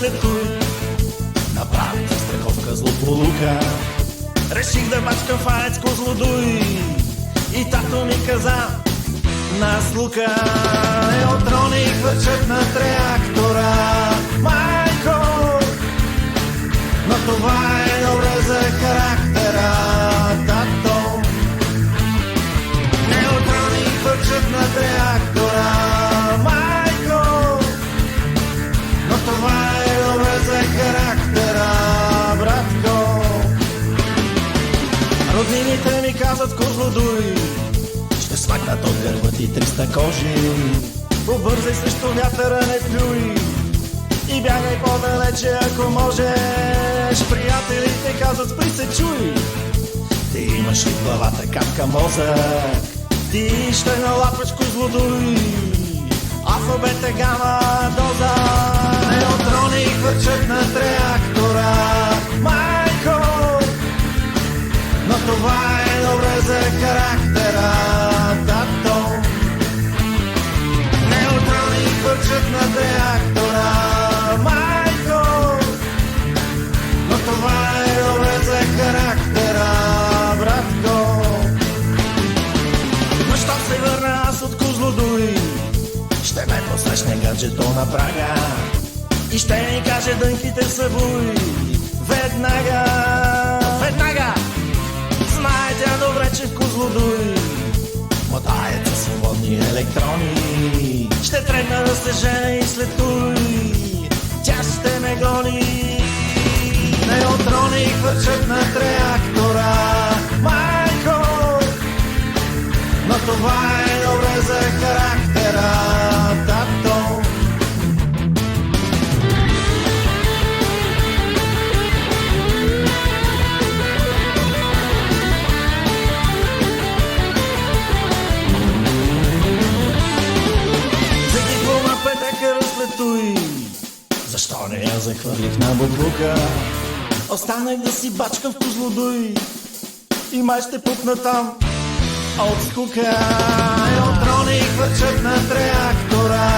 след той. Направих страховка злополука, реших да бачкам в АЕЦ Козлодуй. И тато ми каза на слука: неутрони хвърчат над реактора, майко, но това е добре за характера, тато. Неутрони хвърчат над реактора, майко, но това е добре за характера, братко. Роднините ми казват: Козлодуй, ще смакнат от гърба ти 300 кожи. Побързай срещу вятъра, не плюй и бягай по-далече, ако можеш. Приятелите казват: спри се, чуй. Ти имаш ли в главата капка мозък? Ти ще налапаш Козлодуй. Алфабет е гама доза. Неутрони хвърчат над реактора, майко, но това е добре за характера, тато. Неутрони хвърчат над реактора, майко, но това е добре за характера, братко. Но щом се върна аз от Козлодуй, ще ме посрещне гаджето на прага и ще ми каже: дънките са буй. Веднага, веднага знае тя добре, че в Козлодуй мотаят са свободни електрони. Ще тръгна да се жене и след той тя ще ме гони. Неутрони хвърчат над реактора, майко, но това е добре за характера, тато. Защо не я захвърлих на буклука? Останах да си бачкам в Козлодуй и май ще пукна там от скука. Неутрони хвърчат над реактора,